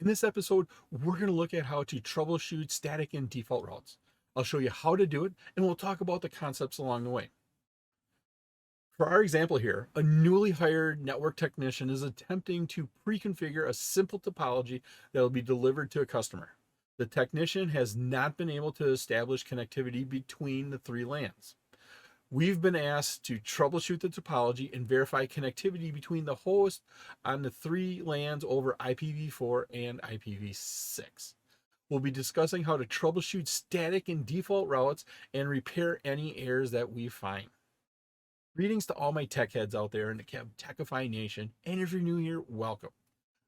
In this episode, we're going to look at how to troubleshoot static and default routes. I'll show you how to do it, and we'll talk about the concepts along the way. For our example here, a newly hired network technician is attempting to pre-configure a simple topology that will be delivered to a customer. The technician has not been able to establish connectivity between the three LANs. We've been asked to troubleshoot the topology and verify connectivity between the host on the three LANs over IPv4 and IPv6. We'll be discussing how to troubleshoot static and default routes and repair any errors that we find. Greetings to all my tech heads out there in the KevTechify Nation, and if you're new here, welcome.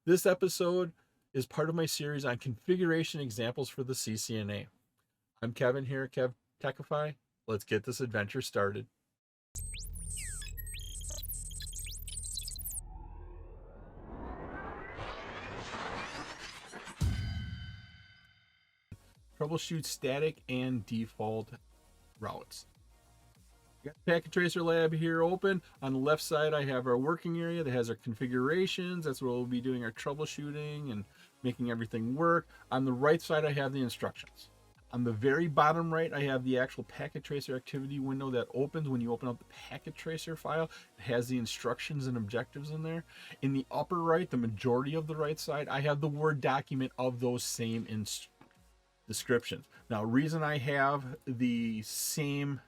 This episode is part of my series on configuration examples for the CCNA. I'm Kevin here at KevTechify. Let's get this adventure started. Troubleshoot static and default routes. We got the Packet Tracer Lab here open. On the left side, I have our working area that has our configurations. That's where we'll be doing our troubleshooting and making everything work. On the right side, I have the instructions. On the very bottom right, I have the actual Packet Tracer activity window that opens when you open up the Packet Tracer file. It has the instructions and objectives in there. In the upper right, the majority of the right side, I have the Word document of those same descriptions. Now, reason I have the same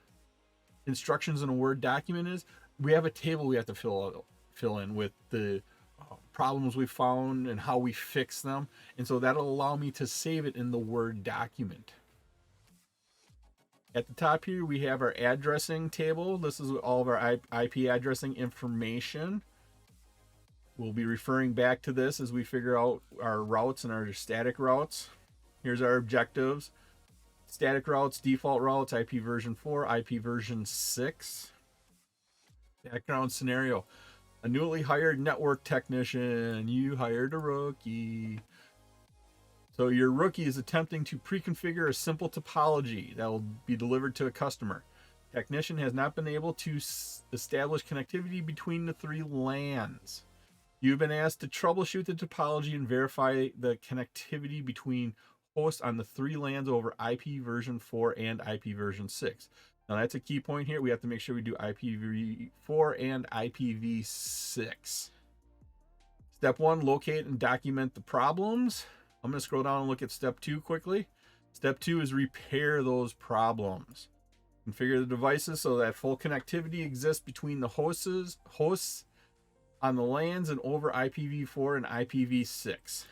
instructions in a Word document is we have a table we have to fill in with the problems we found and how we fix them. And so that'll allow me to save it in the Word document. At the top here, we have our addressing table. This is all of our IP addressing information. We'll be referring back to this as we figure out our routes and our static routes. Here's our objectives. Static routes, default routes, IP version 4, IP version 6. Background scenario. A newly hired network technician. You hired a rookie. So your rookie is attempting to pre-configure a simple topology that will be delivered to a customer. Technician has not been able to establish connectivity between the three LANs. You've been asked to troubleshoot the topology and verify the connectivity between hosts on the three LANs over IP version 4 and IP version 6. Now that's a key point here. We have to make sure we do IPv4 and IPv6. Step 1, locate and document the problems. I'm going to scroll down and look at step 2 quickly. Step 2 is repair those problems. Configure the devices so that full connectivity exists between the hosts on the LANs and over IPv4 and IPv6.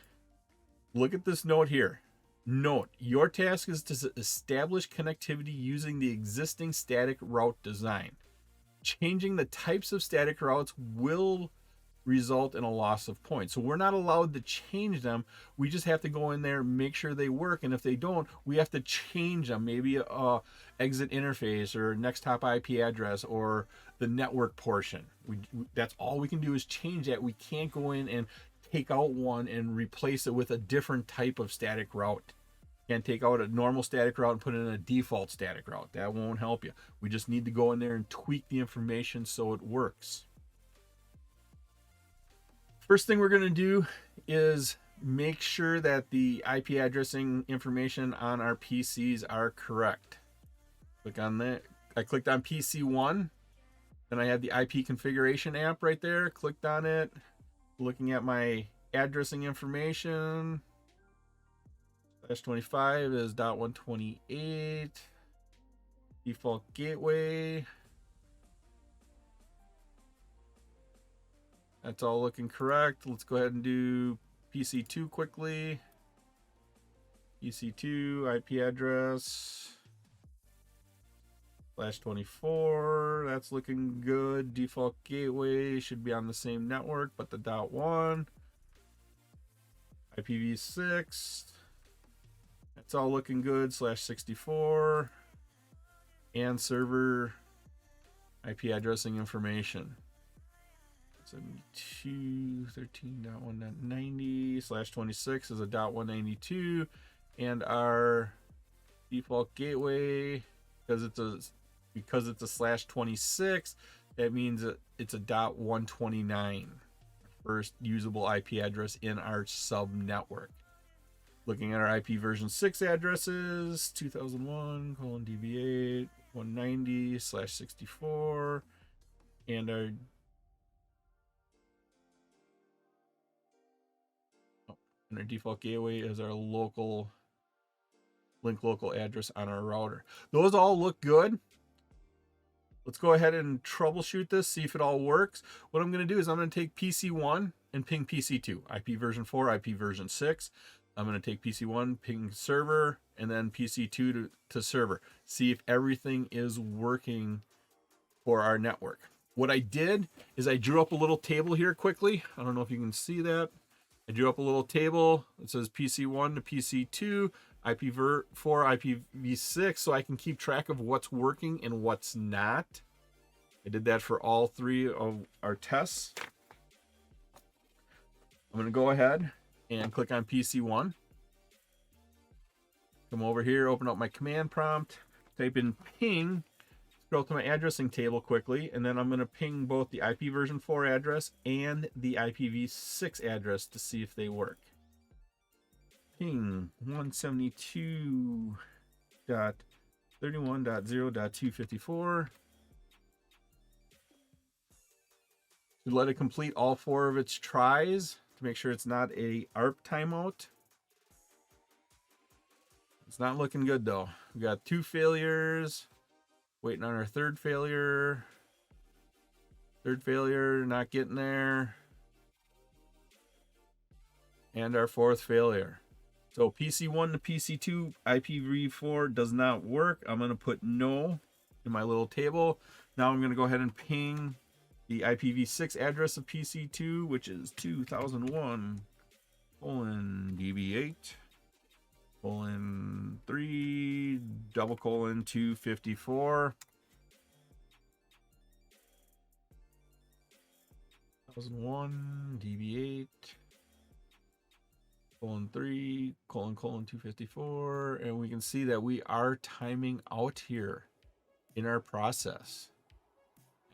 Look at this note here. Note, your task is to establish connectivity using the existing static route design. Changing the types of static routes will result in a loss of points. So we're not allowed to change them. We just have to go in there, make sure they work. And if they don't, we have to change them. Maybe a exit interface or next hop IP address or the network portion. That's all we can do is change that. We can't go in and take out one and replace it with a different type of static route. Can't take out a normal static route and put in a default static route. That won't help you. We just need to go in there and tweak the information so it works. First thing we're going to do is make sure that the IP addressing information on our PCs are correct. Click on that. I clicked on PC1. Then I had the IP configuration app right there. Clicked on it. Looking at my addressing information. /25 is .128. Default gateway. That's all looking correct. Let's go ahead and do PC2 quickly. PC2 IP address /24. That's looking good. Default gateway should be on the same network, but the .1. IPv6. That's all looking good. /64. And server IP addressing information. 72.13.1.90 /26 is a .192, and our default gateway, because it's a /26, that means it's a .129, first usable IP address in our sub network. Looking at our IP version 6 addresses, 2001:db8, 190/64, and our default gateway is our local local address on our router. Those all look good. Let's go ahead and troubleshoot this, see if it all works. What I'm going to do is I'm going to take PC1 and ping PC2, IP version 4, IP version 6. I'm going to take PC1, ping server, and then PC2 to server. See if everything is working for our network. What I did is I drew up a little table here quickly. I don't know if you can see that. I drew up a little table. It says PC1 to PC2, IPv4, IPv6, so I can keep track of what's working and what's not. I did that for all 3 of our tests. I'm going to go ahead and click on PC1. Come over here, open up my command prompt, type in ping, scroll to my addressing table quickly, and then I'm going to ping both the IP version 4 address and the IPv6 address to see if they work. Ping 172.31.0.254. Should let it complete all 4 of its tries to make sure it's not a ARP timeout. It's not looking good though. We got 2 failures. Waiting on our 3rd failure. 3rd failure, not getting there. And our 4th failure. So PC1 to PC2 IPv4 does not work. I'm going to put no in my little table. Now I'm going to go ahead and ping the IPv6 address of PC2, which is 2001:db8:3:254. 2001:db8:3:254, and we can see that we are timing out here in our process.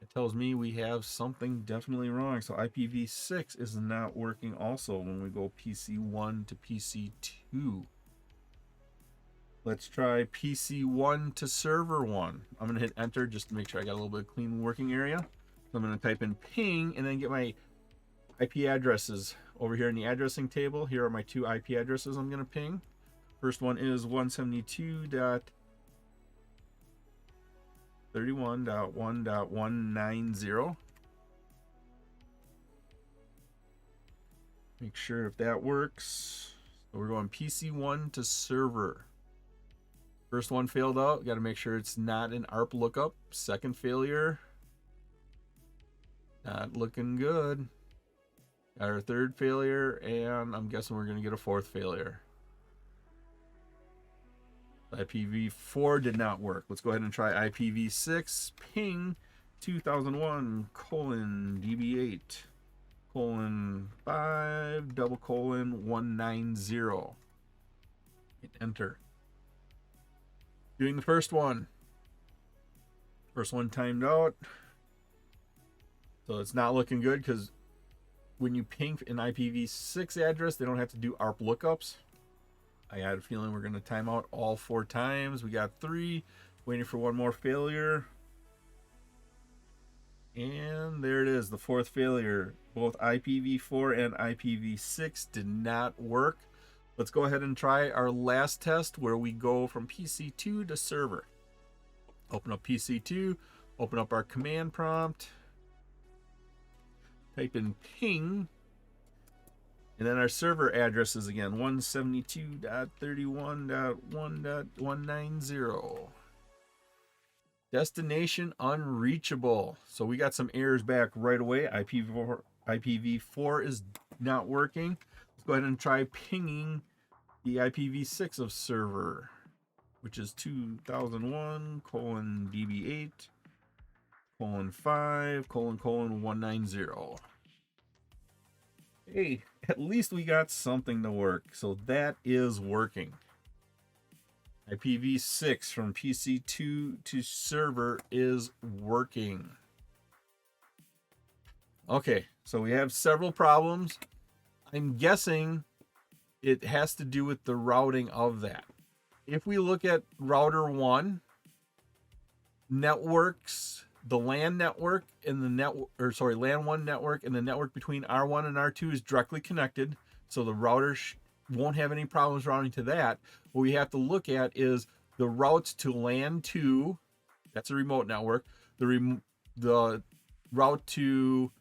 It tells me we have something definitely wrong. So IPv6 is not working also when we go PC1 to PC2. Let's try PC1 to server 1. I'm going to hit enter just to make sure I got a little bit of clean working area. So I'm going to type in ping and then get my IP addresses over here in the addressing table. Here are my 2 IP addresses I'm going to ping. First one is 172.31.1.190. Make sure if that works. So we're going PC1 to server. First one failed out. Got to make sure it's not an ARP lookup. 2nd failure. Not looking good. Got our 3rd failure, and I'm guessing we're going to get a 4th failure. IPv4 did not work. Let's go ahead and try IPv6. Ping 2001:db8:5:190. Hit enter. Doing the first one. First one timed out. So it's not looking good because when you ping an IPv6 address, they don't have to do ARP lookups. I had a feeling we're going to time out all 4 times. We got 3, waiting for one more failure. And there it is, the 4th failure. Both IPv4 and IPv6 did not work. Let's go ahead and try our last test where we go from PC2 to server. Open up PC2, open up our command prompt, type in ping, and then our server addresses again, 172.31.1.190. Destination unreachable. So we got some errors back right away. IPv4 is not working. Let's go ahead and try pinging the IPv6 of server, which is 2001:db8:5:190. Hey, at least we got something to work. So that is working. IPv6 from PC2 to server is working. Okay, so we have several problems. I'm guessing it has to do with the routing of that. If we look at router 1, networks, the LAN network and the LAN 1 network and the network between R1 and R2 is directly connected. So the router won't have any problems routing to that. What we have to look at is the routes to LAN 2, that's a remote network. The route to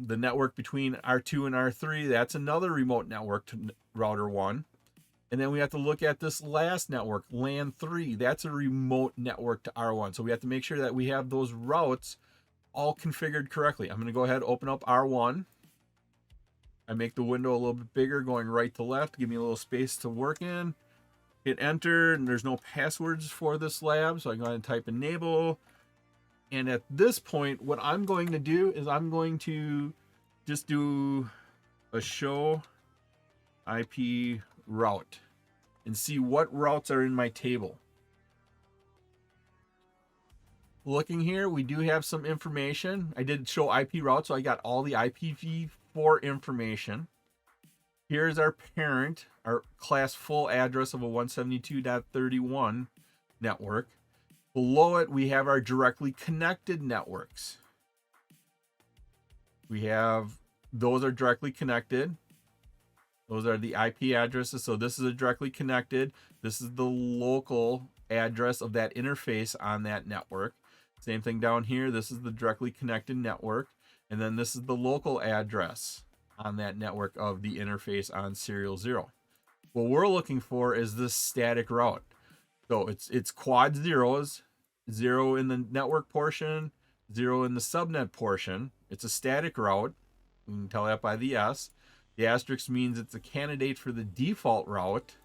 the network between R2 and R3, that's another remote network to router 1. And then we have to look at this last network, LAN 3. That's a remote network to R1. So we have to make sure that we have those routes all configured correctly. I'm going to go ahead and open up R1. I make the window a little bit bigger, going right to left, give me a little space to work in. Hit enter, and there's no passwords for this lab, so I go ahead and type enable. And at this point, what I'm going to do is I'm going to just do a show IP route and see what routes are in my table. Looking here, we do have some information. I did show IP route, so I got all the IPv4 information. Here's our parent, our class full address of a 172.31 network. Below it, we have our directly connected networks. We have, those are directly connected. Those are the IP addresses. So this is a directly connected. This is the local address of that interface on that network. Same thing down here. This is the directly connected network. And then this is the local address on that network of the interface on serial 0. What we're looking for is this static route. So it's quad zeros, 0 in the network portion, 0 in the subnet portion. It's a static route. You can tell that by the S. The asterisk means it's a candidate for the default route.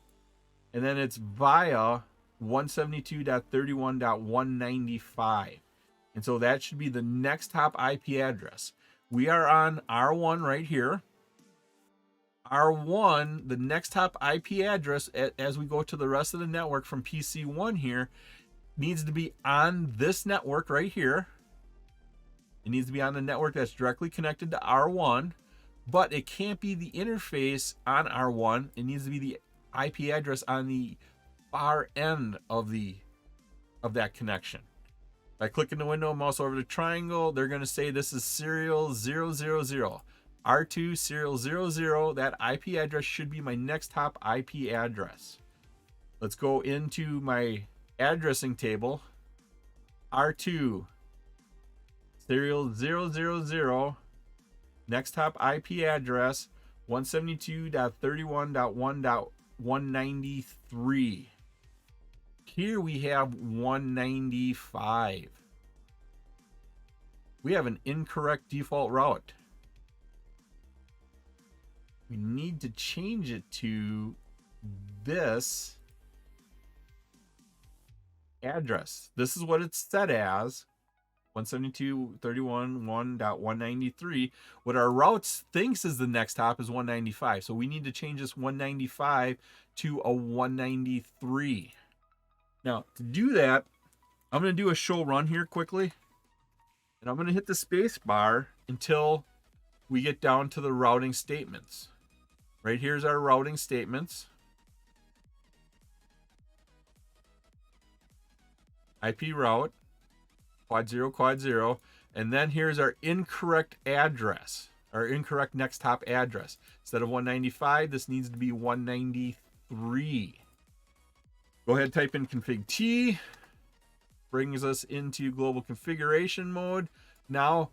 And then it's via 172.31.195. And so that should be the next hop IP address. We are on R1 right here. R1, the next hop IP address, as we go to the rest of the network from PC1 here, needs to be on this network right here. It needs to be on the network that's directly connected to R1, but it can't be the interface on R1. It needs to be the IP address on the far end of that connection. If I click in the window, mouse over to triangle, they're going to say this is serial 000. R2 serial 00, that IP address should be my next hop IP address. Let's go into my addressing table. R2 serial 000, next hop IP address 172.31.1.193. Here we have 195. We have an incorrect default route. We need to change it to this address. This is what it's set as, 172.31.1.193. What our routes thinks is the next hop is 195. So we need to change this 195 to a 193. Now, to do that, I'm going to do a show run here quickly. And I'm going to hit the space bar until we get down to the routing statements. Right here's our routing statements. IP route, quad 0. And then here's our incorrect address, our incorrect next hop address. Instead of 195, this needs to be 193. Go ahead, type in config T. Brings us into global configuration mode. Now,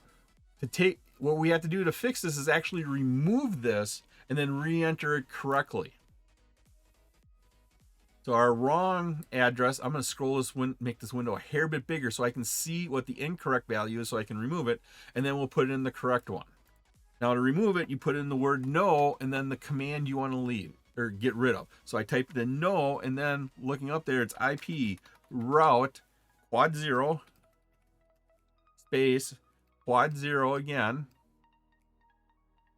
what we have to do to fix this is actually remove this and then re-enter it correctly. So our wrong address, I'm going to scroll this make this window a hair bit bigger so I can see what the incorrect value is so I can remove it, and then we'll put in the correct one. Now to remove it, you put in the word no and then the command you want to leave or get rid of. So I typed in no, and then looking up there, it's IP route quad 0 space quad 0 again.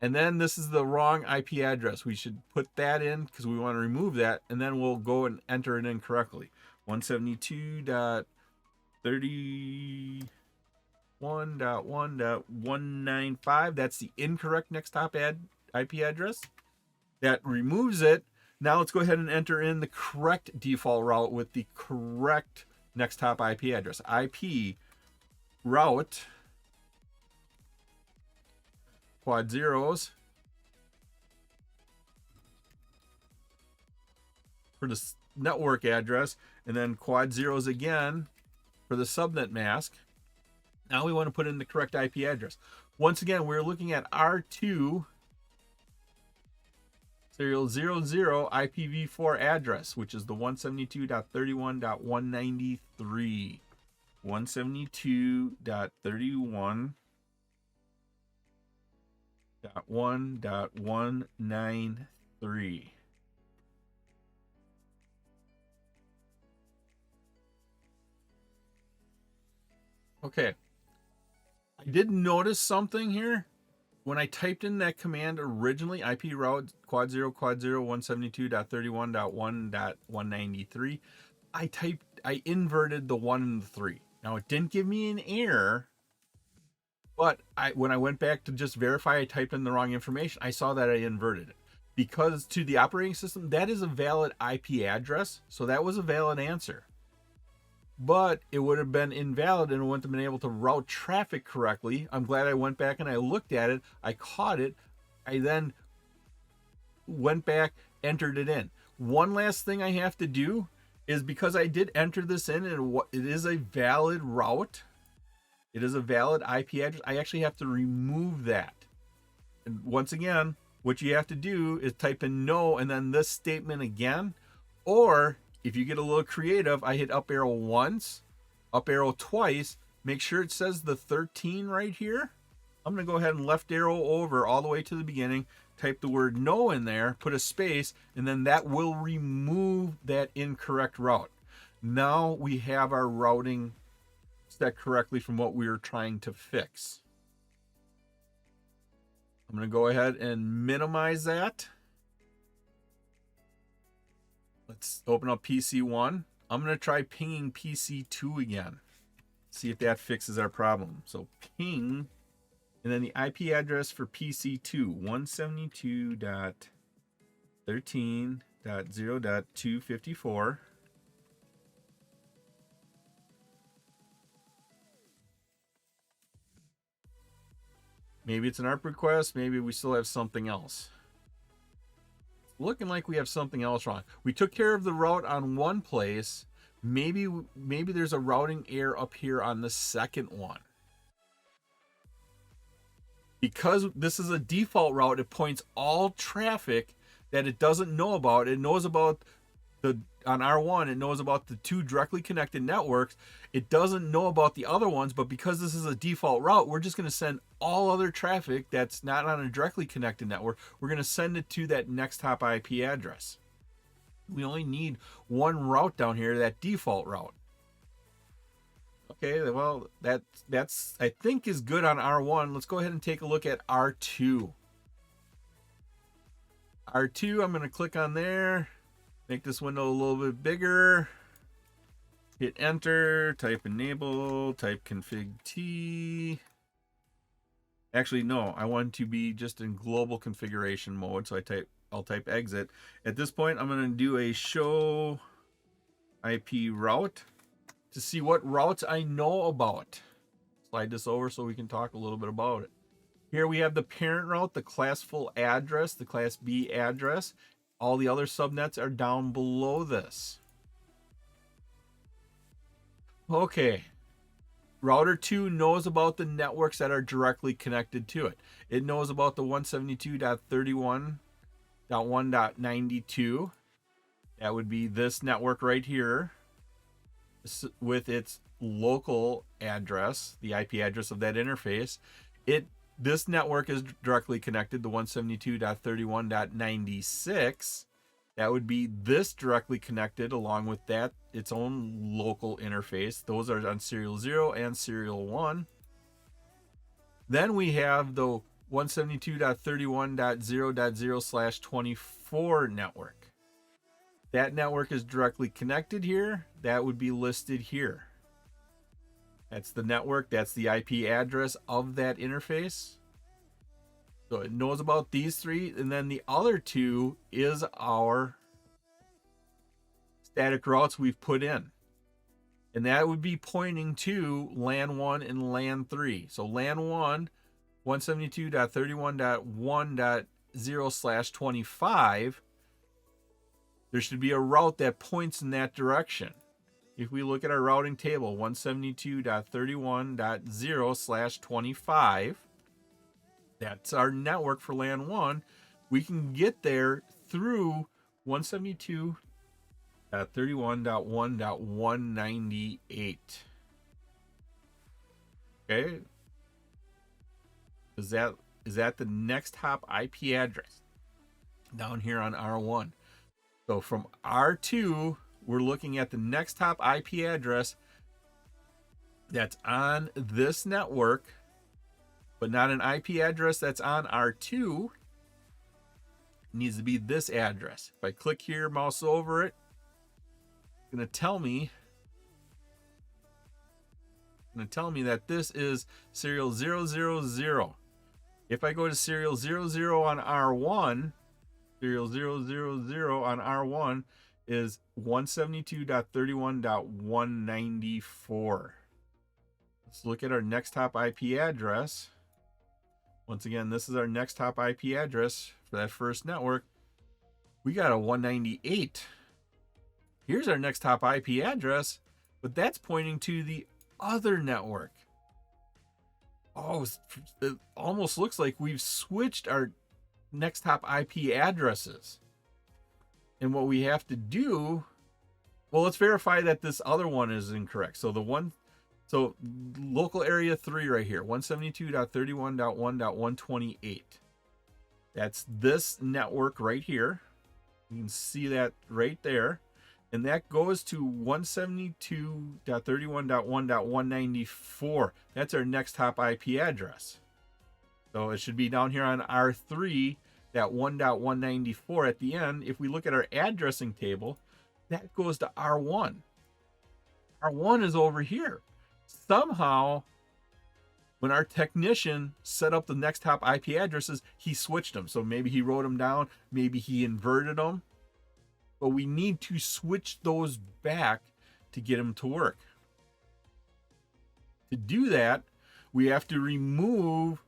And then this is the wrong IP address. We should put that in because we want to remove that, and then we'll go and enter it in correctly. 172.31.1.195. That's the incorrect next hop IP address. That removes it. Now let's go ahead and enter in the correct default route with the correct next hop IP address. IP route quad zeros for the network address, and then quad zeros again for the subnet mask. Now we want to put in the correct IP address. Once again, we're looking at R2 serial 00 IPv4 address, which is the 172.31.193. 172.31.1.193. Okay. I did notice something here. When I typed in that command originally, IP route quad 0 172.31.1.193, I inverted the 1 and the 3. Now it didn't give me an error, but when I went back to just verify I typed in the wrong information, I saw that I inverted it. Because to the operating system, that is a valid IP address, so that was a valid answer. But it would have been invalid and it wouldn't have been able to route traffic correctly. I'm glad I went back and I looked at it. I caught it. I then went back, entered it in. One last thing I have to do is, because I did enter this in and it is a valid route, it is a valid IP address, I actually have to remove that. And once again, what you have to do is type in no and then this statement again, or if you get a little creative, I hit up arrow once, up arrow twice, make sure it says the 13 right here. I'm going to go ahead and left arrow over all the way to the beginning, type the word no in there, put a space, and then that will remove that incorrect route. Now we have our routing set correctly from what we were trying to fix. I'm going to go ahead and minimize that. Let's open up PC1. I'm going to try pinging PC2 again. See if that fixes our problem. So ping, and then the IP address for PC2, 172.13.0.254. Maybe it's an ARP request. Maybe we still have something else. Looking like we have something else wrong. We took care of the route on one place. Maybe there's a routing error up here on the second one. Because this is a default route, it points all traffic that it doesn't know about. It knows about on R1, it knows about the 2 directly connected networks. It doesn't know about the other ones, but because this is a default route, we're just going to send all other traffic that's not on a directly connected network. We're going to send it to that next hop IP address. We only need one route down here, that default route. Okay, well, that's I think is good on R1. Let's go ahead and take a look at R2. R2, I'm going to click on there. Make this window a little bit bigger. Hit enter, type enable, type config T. Actually, no, I want to be just in global configuration mode, so I'll type exit. At this point, I'm going to do a show IP route to see what routes I know about. Slide this over so we can talk a little bit about it. Here we have the parent route, the class full address, the class B address. All the other subnets are down below this. Okay. Router 2 knows about the networks that are directly connected to it. It knows about the 172.31.1.92. That would be this network right here with its local address, the IP address of that interface. This network is directly connected to 172.31.96. That would be this directly connected along with that, its own local interface. Those are on serial 0 and serial 1. Then we have the 172.31.0.0/24 network. That network is directly connected here. That would be listed here. That's the network. That's the IP address of that interface. So it knows about these three, and then the other two is our static routes we've put in. And that would be pointing to LAN 1 and LAN 3. So LAN 1, 172.31.1.0/25, there should be a route that points in that direction. If we look at our routing table, 172.31.0/25, that's our network for LAN 1. We can get there through 172.31.1.198. Okay. Is that the next hop IP address down here on R1? So from R2, we're looking at the next hop IP address that's on this network, but not an IP address that's on R2. It needs to be this address. If I click here, mouse over it, it's going to tell me that this is serial 000. If I go to serial 00 on R1, serial 000 on R1 is 172.31.194. Let's look at our next hop IP address. Once again, this is our next hop IP address for that first network. We got a 198. Here's our next hop IP address, but that's pointing to the other network. Oh, it almost looks like we've switched our next hop IP addresses. And what we have to do, well, let's verify that this other one is incorrect. So local area 3 right here, 172.31.1.128. That's this network right here. You can see that right there. And that goes to 172.31.1.194. That's our next hop IP address. So it should be down here on R3, that 1.194 at the end. If we look at our addressing table, that goes to R1. R1 is over here. Somehow, when our technician set up the next hop IP addresses, he switched them. So maybe he wrote them down, maybe he inverted them. But we need to switch those back to get them to work. To do that, we have to remove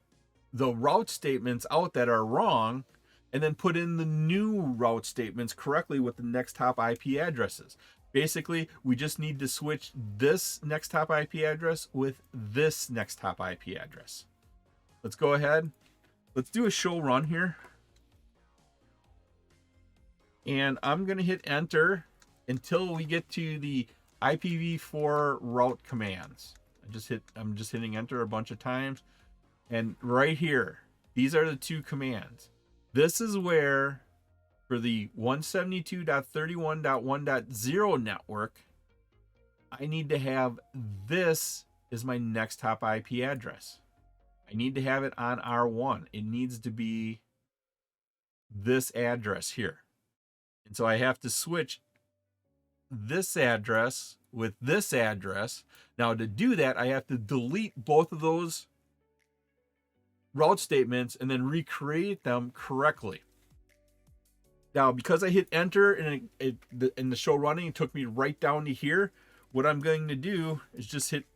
the route statements out that are wrong and then put in the new route statements correctly with the next hop IP addresses. Basically, we just need to switch this next hop IP address with this next hop IP address. Let's go ahead. Let's do a show run here. And I'm going to hit enter until we get to the IPv4 route commands. I'm just hitting enter a bunch of times. And right here, these are the two commands. This is where, for the 172.31.1.0 network, I need to have this as my next hop IP address. I need to have it on R1. It needs to be this address here. And so I have to switch this address with this address. Now to do that, I have to delete both of those route statements and then recreate them correctly. Now, because I hit enter and in the show running, it took me right down to here. What I'm going to do is just hit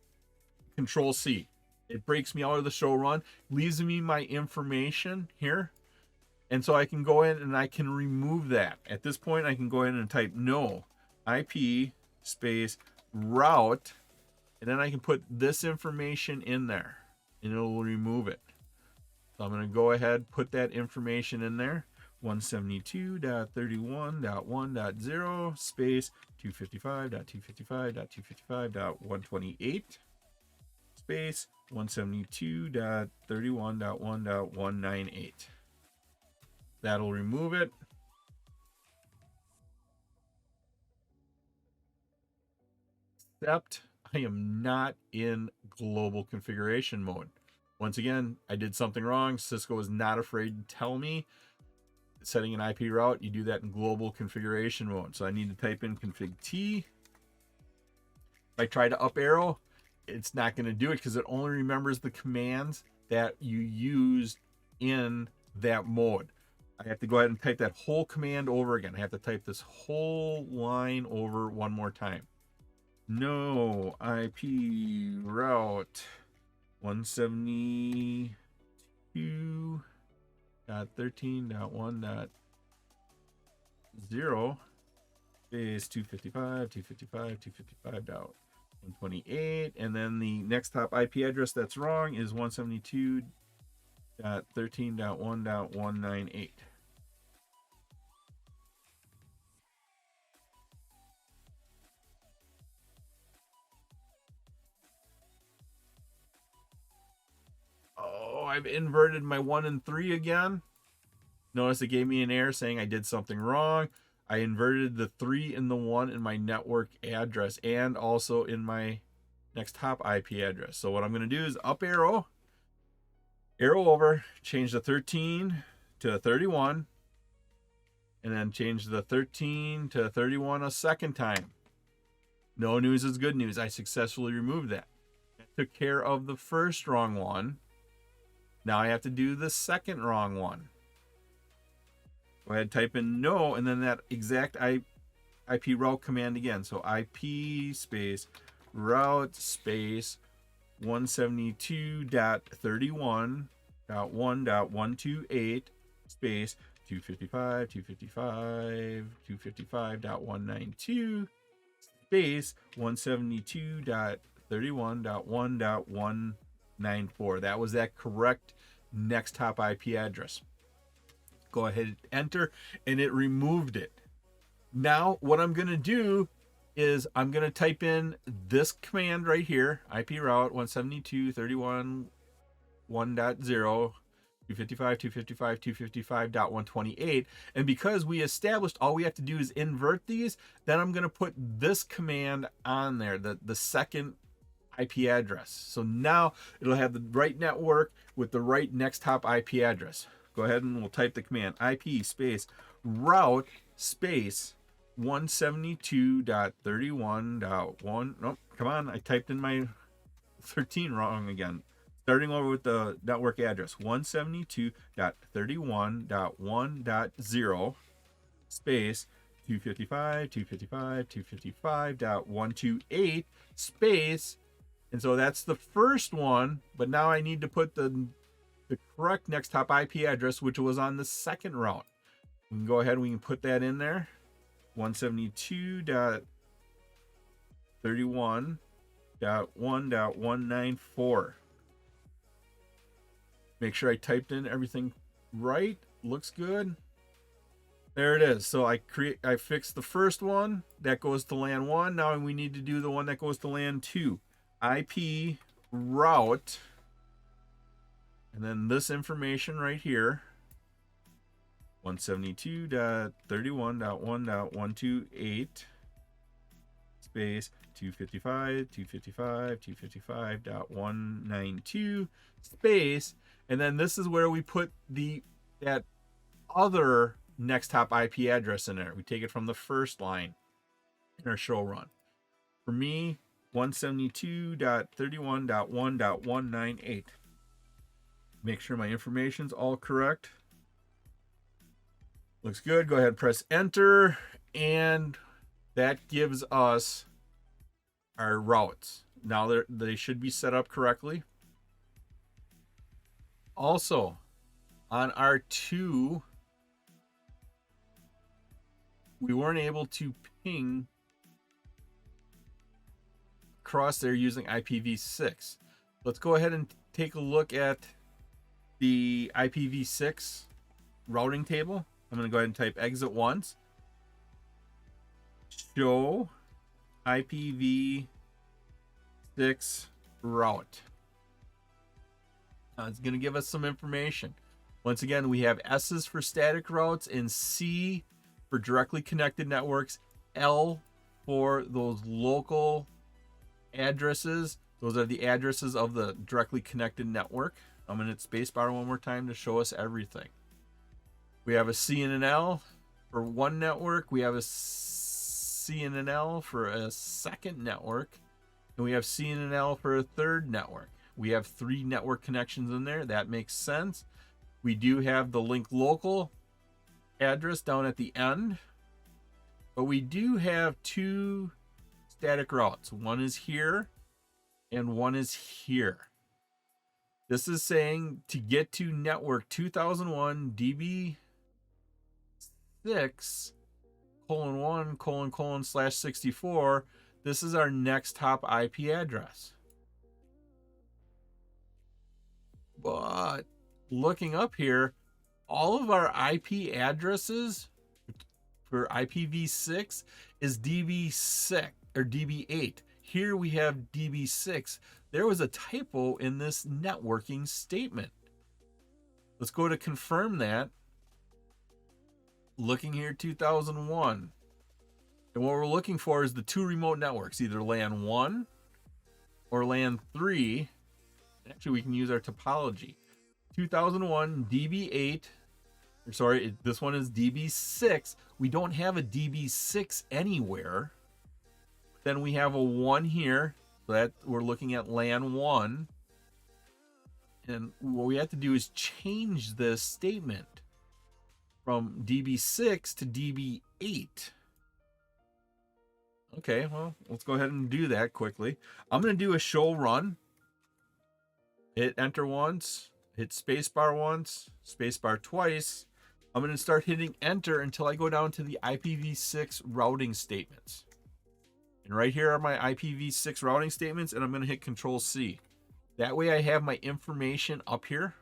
Control C. It breaks me out of the show run, leaves me my information here. And so I can go in and I can remove that. At this point, I can go in and type no IP space route, and then I can put this information in there and it will remove it. So I'm going to go ahead, put that information in there. 172.31.1.0 space 255.255.255.128 space 172.31.1.198. That'll remove it. Except I am not in global configuration mode. Once again, I did something wrong. Cisco is not afraid to tell me. Setting an IP route, you do that in global configuration mode. So I need to type in config T. If I try to up arrow, it's not going to do it because it only remembers the commands that you used in that mode. I have to go ahead and type that whole command over again. I have to type this whole line over one more time. No IP route 172.13.1.0 space 255.128, and then the next top IP address that's wrong is 172.13.1.198. Oh, I've inverted my 1 and 3 again. Notice it gave me an error saying I did something wrong. I inverted the 3 and the 1 in my network address and also in my next top IP address. So what I'm going to do is up arrow over, change the 13 to 31, and then change the 13 to 31 a second time. No news is good news. I successfully removed that. I took care of the first wrong one. Now I have to do the second wrong one. Go ahead, type in no, and then that exact IP route command again. So IP space route space 172.31.1.128 space 255.255.255.192 space 172.31.1.194. That was that correct next top IP address. Go ahead and enter, and it removed it. Now what I'm going to do is I'm going to type in this command right here, IP route 172.31.1.0 255.255.255.128, and because we established all we have to do is invert these, then I'm going to put this command on there, the second IP address. So now it'll have the right network with the right next top IP address. Go ahead and we'll type the command IP space route space 172.31.1. Nope, come on, I typed in my 13 wrong again. Starting over with the network address 172.31.1.0 space 255.255.255.128 space, and so that's the first one, but now I need to put the correct next top IP address, which was on the second route. We can go ahead and we can put that in there. 172.31.1.194. Make sure I typed in everything right. Looks good. There it is. So I fixed the first one that goes to LAN 1. Now we need to do the one that goes to LAN 2. IP route, and then this information right here, 172.31.1.128 space 255.255.255.192 space, and then this is where we put that other next top IP address in there. We take it from the first line in our show run. For me, 172.31.1.198. Make sure my information's all correct. Looks good. Go ahead and press enter, and that gives us our routes. Now they should be set up correctly. Also, on R2, we weren't able to ping across there using IPv6. Let's go ahead and take a look at the IPv6 routing table. I'm going to go ahead and type exit once. Show IPv6 route. Now it's going to give us some information. Once again, we have S's for static routes and C for directly connected networks, L for those local addresses. Those are the addresses of the directly connected network. I'm going to hit spacebar one more time to show us everything. We have a C and an L for one network. We have a C and an L for a second network. And we have C and an L for a third network. We have 3 network connections in there. That makes sense. We do have the link local address down at the end, but we do have two static routes. One is here and one is here. This is saying to get to network 2001 DB6:1:/64. This is our next top IP address. But looking up here, all of our IP addresses for IPv6 is DB6 or DB8. Here we have DB6. There was a typo in this networking statement. Let's go to confirm that. Looking here, 2001. And what we're looking for is the two remote networks, either LAN 1 or LAN 3. Actually, we can use our topology. 2001 DB8. Sorry, this one is DB6. We don't have a DB6 anywhere. Then we have a 1 here. So that we're looking at LAN 1. And what we have to do is change this statement from DB6 to DB8. Okay, well, let's go ahead and do that quickly. I'm going to do a show run. Hit enter once, hit spacebar once, spacebar twice. I'm going to start hitting enter until I go down to the IPv6 routing statements. And right here are my IPv6 routing statements, and I'm going to hit Control C. That way I have my information up here.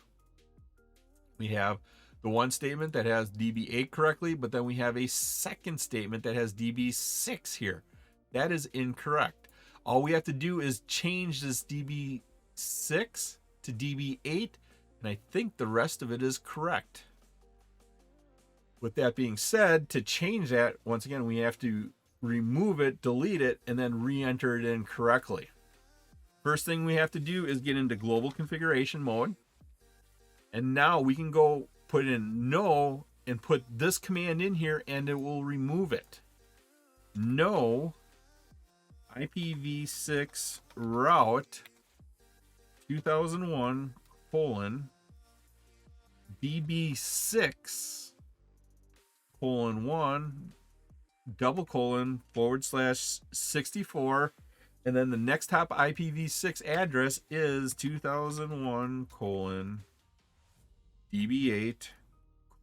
We have the one statement that has DB8 correctly, but then we have a second statement that has DB6 here. That is incorrect. All we have to do is change this DB6 to DB8, and I think the rest of it is correct. With that being said, to change that, once again, we have to remove it, delete it, and then re-enter it in correctly. First thing we have to do is get into global configuration mode. And now we can go put in no and put this command in here and it will remove it. No IPv6 route 2001 colon DB6 :1 :/64, and then the next top IPv6 address is 2001 DB8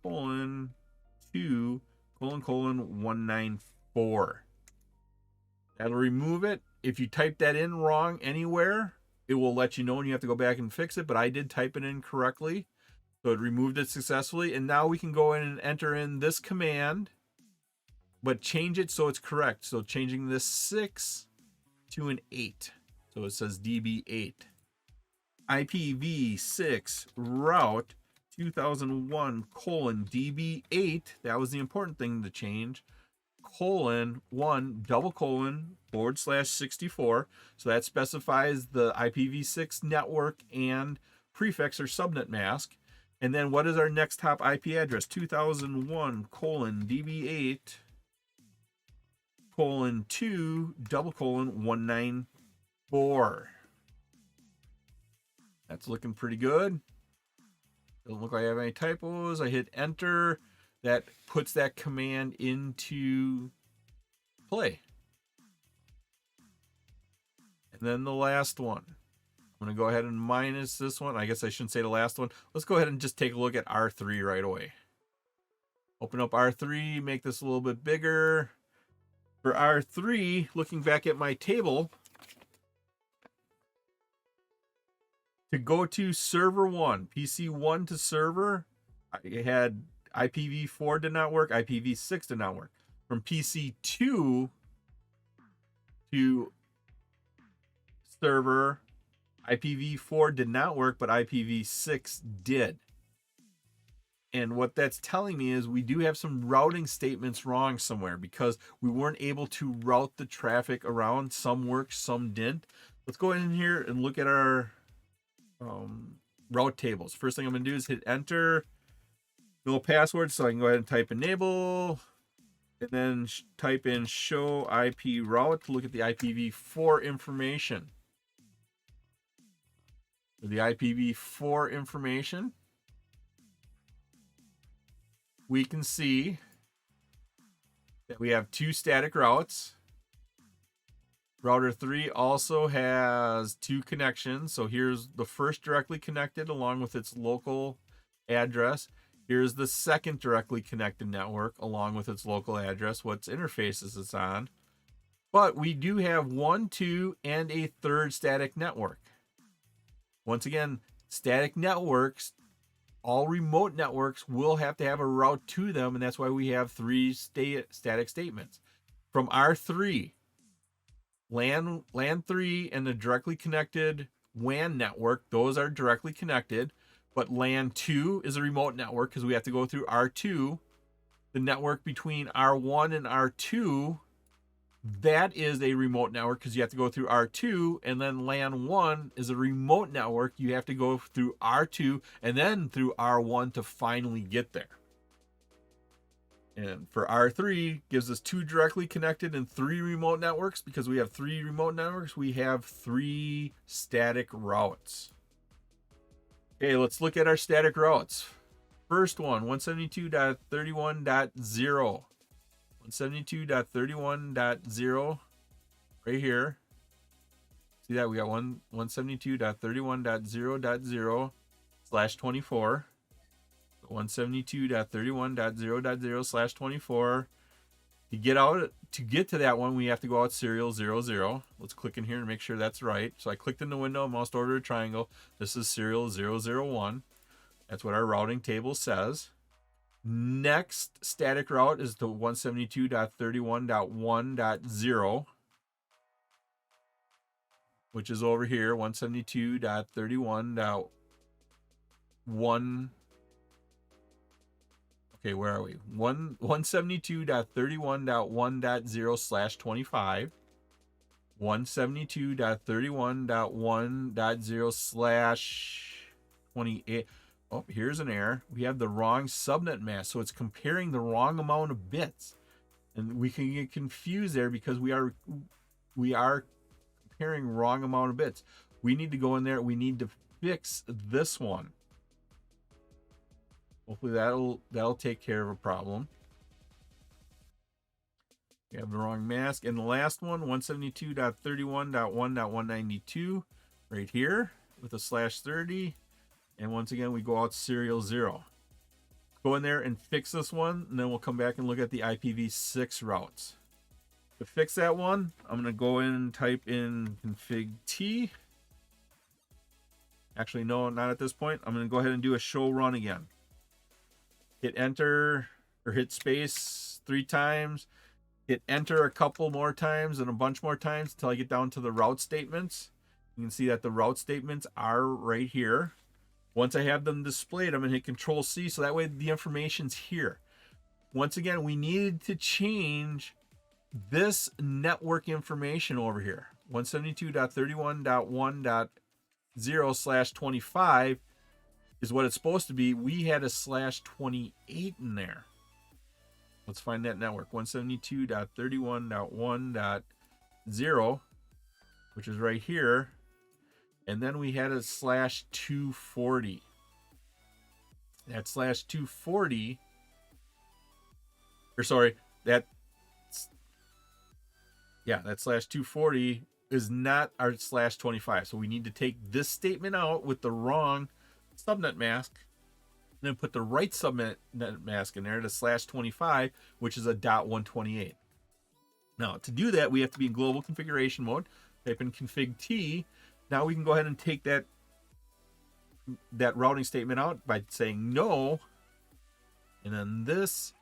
:2 :194. That'll remove it. If you type that in wrong anywhere, it will let you know and you have to go back and fix it, but I did type it in correctly. So it removed it successfully, and now we can go in and enter in this command, but change it so it's correct. So changing this 6 to an 8. So it says DB8. IPv6 route 2001 :DB8. That was the important thing to change. :1 :/64. So that specifies the IPv6 network and prefix or subnet mask. And then what is our next top IP address? 2001 :DB8 :2 :194. That's looking pretty good. Doesn't look like I have any typos. I hit enter. That puts that command into play. And then the last one. I'm going to go ahead and minus this one. I guess I shouldn't say the last one. Let's go ahead and just take a look at R3 right away. Open up R3, make this a little bit bigger. For R3, looking back at my table, to go to server 1, PC 1 to server, I had IPv4 did not work, IPv6 did not work. From PC 2 to server, IPv4 did not work, but IPv6 did. And what that's telling me is we do have some routing statements wrong somewhere because we weren't able to route the traffic around. Some worked, some didn't. Let's go in here and look at our route tables. First thing I'm going to do is hit enter. No password, so I can go ahead and type enable. And then type in show IP route to look at the IPv4 information. The IPv4 information. we can see that we have 2 static routes. Router 3 also has 2 connections. So here's the first directly connected along with its local address. Here's the second directly connected network along with its local address, what interfaces it's on. But we do have 1, 2, and a third static network. Once again, static networks, all remote networks will have to have a route to them, and that's why we have 3 static statements. From R3, LAN 3 and the directly connected WAN network, those are directly connected. But LAN 2 is a remote network because we have to go through R2. The network between R1 and R2, that is a remote network because you have to go through R2. And then LAN 1 is a remote network. You have to go through R2 and then through R1 to finally get there. And for R3, gives us 2 directly connected and 3 remote networks. Because we have 3 remote networks, we have 3 static routes. Okay, let's look at our static routes. First one, 172.31.0. 172.31.0 right here. See that? We got 172.31.0.0/24. 172.31.0.0/24. To get to that one, we have to go out serial 00. Let's click in here and make sure that's right. So I clicked in the window, moused over to a triangle. This is serial 001. That's what our routing table says. Next static route is the 172.31.1.0, which is over here, 172.31.1. Okay, where are we? 172.31.1.0/25. 172.31.1.0/28. Oh, here's an error. We have the wrong subnet mask, so it's comparing the wrong amount of bits. And we can get confused there because we are comparing wrong amount of bits. We need to go in there. We need to fix this one. Hopefully that'll take care of a problem. We have the wrong mask. And the last one, 172.31.1.192, right here with a /30. And once again, we go out serial 0. Go in there and fix this one, and then we'll come back and look at the IPv6 routes. To fix that one, I'm going to go in and type in config T. Actually, no, not at this point. I'm going to go ahead and do a show run again. Hit enter or hit space 3 times. Hit enter a couple more times and a bunch more times until I get down to the route statements. You can see that the route statements are right here. Once I have them displayed, I'm going to hit Control C so that way the information's here. Once again, we needed to change this network information over here. 172.31.1.0/25 is what it's supposed to be. We had a /28 in there. Let's find that network. 172.31.1.0, which is right here. And then we had a /240. That /240, or sorry, that /240 is not our /25. So we need to take this statement out with the wrong subnet mask, and then put the right subnet mask in there, the /25, which is a .128. Now, to do that, we have to be in global configuration mode. Type in config T. Now we can go ahead and take that routing statement out by saying no. And then this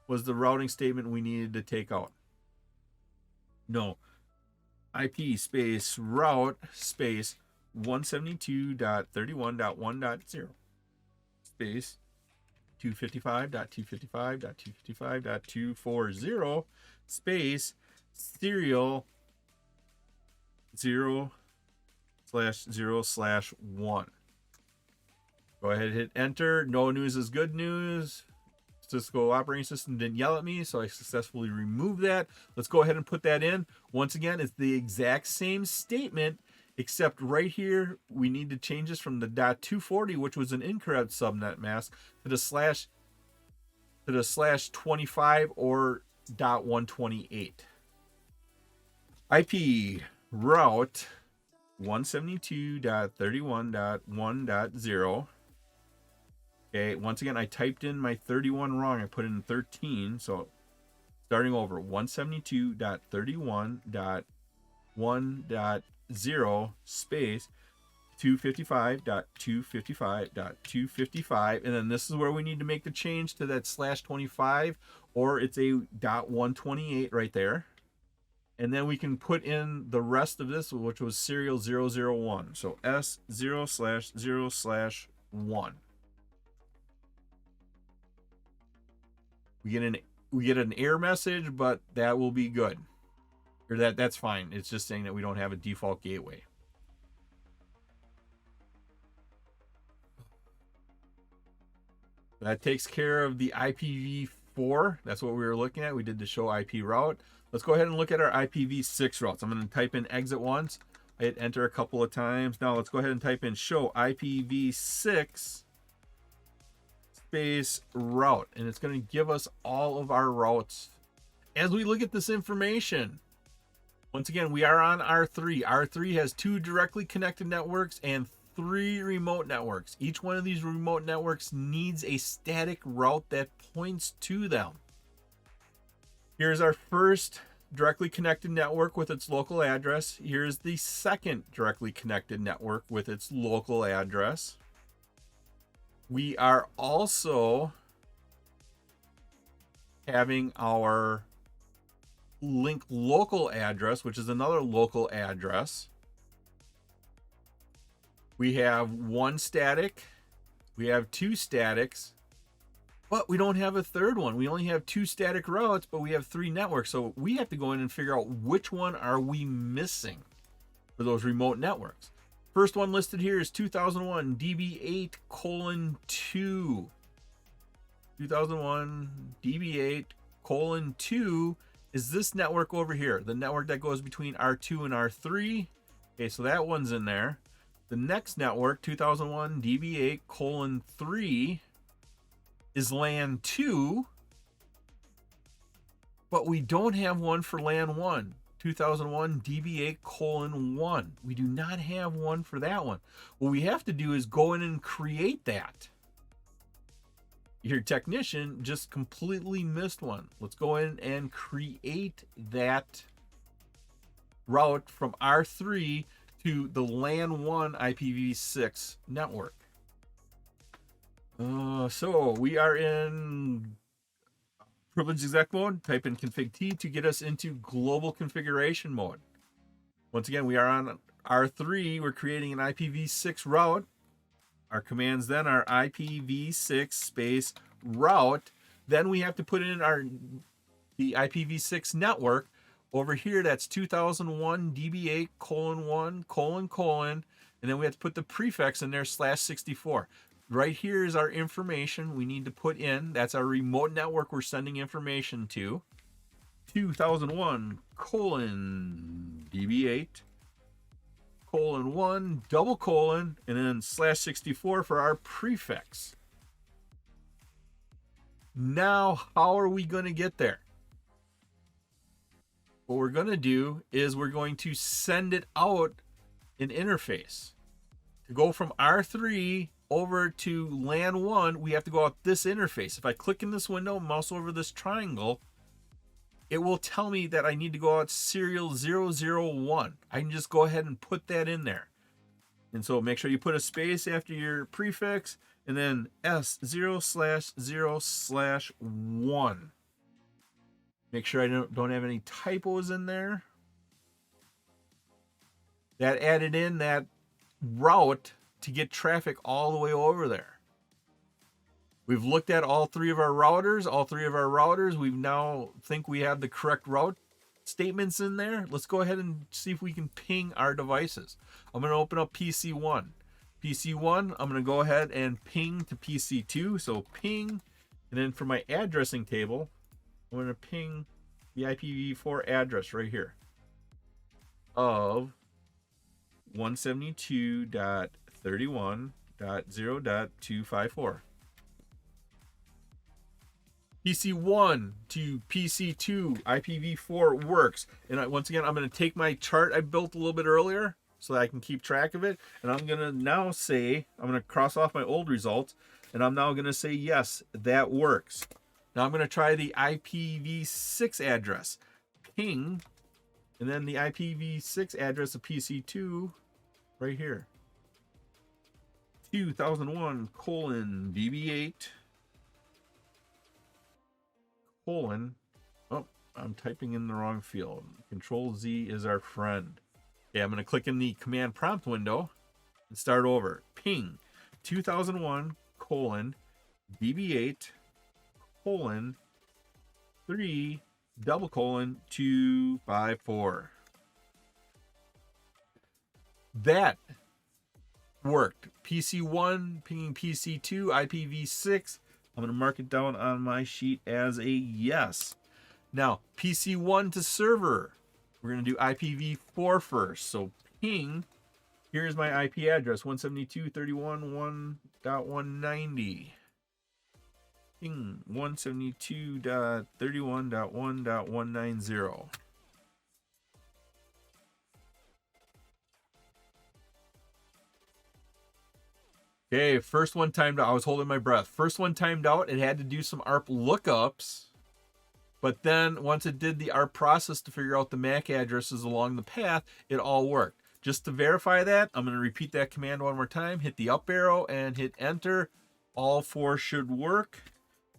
was the routing statement we needed to take out. No. IP space route space 172.31.1.0 space 255.255.255.240 space serial 0/0/1. Go ahead and hit enter. No news is good news. Cisco operating system didn't yell at me, so I successfully removed that. Let's go ahead and put that in. Once again, it's the exact same statement, except right here, we need to change this from the .240, which was an incorrect subnet mask, to the to the /25 or .128. IP route 172.31.1.0. Okay, once again, I typed in my 31 wrong. I put in 13, so starting over, 172.31.1.0 space 255.255.255, and then this is where we need to make the change to that /25, or it's a .128 right there. And then we can put in the rest of this, which was serial 001. So S0/0/1. We get an error message, but that will be good. Or that's fine. It's just saying that we don't have a default gateway. That takes care of the IPv4. That's what we were looking at. We did the show IP route. Let's go ahead and look at our IPv6 routes. I'm going to type in exit once. I hit enter a couple of times. Now let's go ahead and type in show IPv6 space route. And it's going to give us all of our routes. As we look at this information, once again, we are on R3. R3 has 2 directly connected networks and 3 remote networks. Each one of these remote networks needs a static route that points to them. Here's our first directly connected network with its local address. Here's the second directly connected network with its local address. We are also having our link local address, which is another local address. We have 1 static, we have 2 statics, but we don't have a third one. We only have 2 static routes, but we have 3 networks. So we have to go in and figure out which one are we missing for those remote networks. First one listed here is 2001 DB8:2. 2001 DB8:2 is this network over here, the network that goes between R2 and R3. Okay, so that one's in there. The next network, 2001 DB8:3, is LAN 2, but we don't have one for LAN 1. 2001 DB8:1. We do not have one for that one. What we have to do is go in and create that. Your technician just completely missed one. Let's go in and create that route from R3 to the LAN 1 IPv6 network. So we are in privilege exec mode. Type in config T to get us into global configuration mode. Once again, we are on R3. We're creating an IPv6 route. Our commands then are IPv6 space route. Then we have to put in the IPv6 network. Over here, that's 2001 DB8:1::, and then we have to put the prefix in there /64. Right here is our information we need to put in. That's our remote network we're sending information to. 2001 DB8:1 and then /64 for our prefix. Now, how are we going to get there? What we're going to do is we're going to send it out an interface. To go from R3 over to LAN 1, we have to go out this interface. If I click in this window, mouse over this triangle, it will tell me that I need to go out serial 001. I can just go ahead and put that in there. And so make sure you put a space after your prefix and then S0/0/1. Make sure I don't have any typos in there. That added in that route to get traffic all the way over there. We've looked at all 3 of our routers. We now think we have the correct route statements in there. Let's go ahead and see if we can ping our devices. I'm going to open up PC1. PC1, I'm going to go ahead and ping to PC2. So ping, and then for my addressing table, I'm going to ping the IPv4 address right here of 172.31.0.254. PC1 to PC2 IPv4 works. And once again, I'm going to take my chart I built a little bit earlier so that I can keep track of it. And I'm going to now say, I'm going to cross off my old results. And I'm now going to say, yes, that works. Now I'm going to try the IPv6 address. Ping, and then the IPv6 address of PC2 right here. 2001:DB8 colon, oh, I'm typing in the wrong field. Control Z is our friend. Okay, I'm going to click in the command prompt window and start over. Ping 2001:DB8 3 254. That worked. PC1 pinging PC2 IPv6. I'm going to mark it down on my sheet as a yes. Now, PC1 to server. We're going to do IPv4 first. So ping, here's my IP address, 172.168.190. Ping 172.31.1.190. Okay, first one timed out. I was holding my breath. First one timed out. It had to do some ARP lookups. But then once it did the ARP process to figure out the MAC addresses along the path, it all worked. Just to verify that, I'm going to repeat that command one more time. Hit the up arrow and hit enter. All four should work.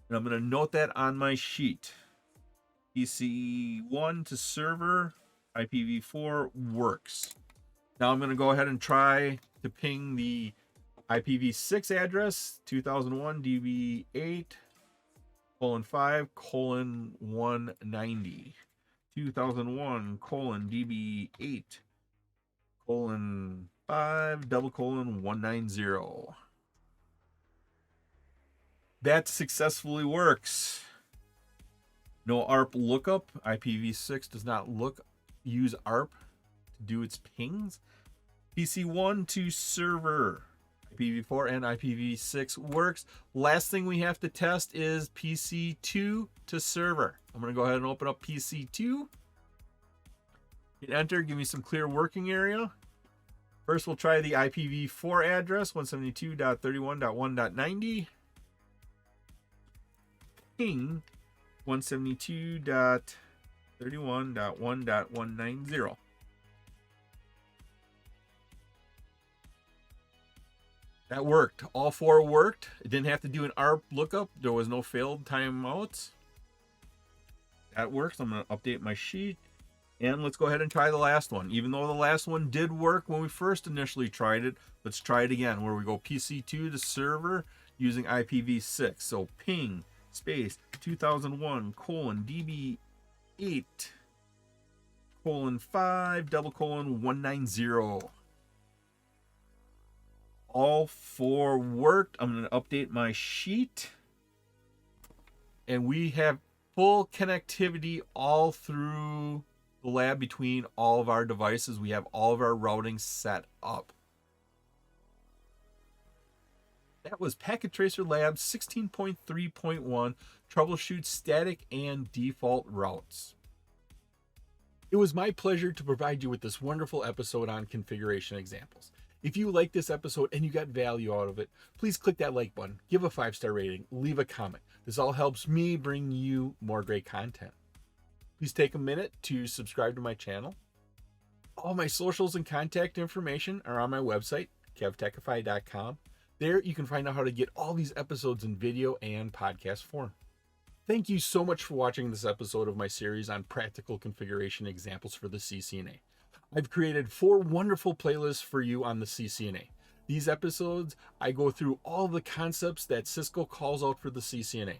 And I'm going to note that on my sheet. PC1 to server, IPv4 works. Now I'm going to go ahead and try to ping the IPv6 address, 2001:DB8:5:190. 2001:DB8:5:190. That successfully works. No ARP lookup. IPv6 does not use ARP to do its pings. PC1 to server, IPv4 and IPv6 works. Last thing we have to test is PC2 to server. I'm going to go ahead and open up PC2. Hit enter, give me some clear working area. First, we'll try the IPv4 address, 172.31.1.90. Ping 172.31.1.190. That worked. All four worked. It didn't have to do an ARP lookup. There was no failed timeouts. That works. I'm going to update my sheet. And let's go ahead and try the last one. Even though the last one did work when we first initially tried it, let's try it again where we go PC2 to server using IPv6. So ping space 2001:DB8:5:190. All four worked. I'm going to update my sheet. And we have full connectivity all through the lab between all of our devices. We have all of our routing set up. That was Packet Tracer Labs 16.3.1, Troubleshoot Static and Default Routes. It was my pleasure to provide you with this wonderful episode on configuration examples. If you like this episode and you got value out of it, please click that like button, give a 5-star rating, leave a comment. This all helps me bring you more great content. Please take a minute to subscribe to my channel. All my socials and contact information are on my website, KevTechify.com. There you can find out how to get all these episodes in video and podcast form. Thank you so much for watching this episode of my series on practical configuration examples for the CCNA. I've created 4 wonderful playlists for you on the CCNA. These episodes, I go through all the concepts that Cisco calls out for the CCNA.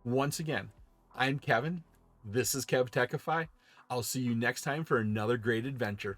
Once again, I'm Kevin. This is KevTechify. I'll see you next time for another great adventure.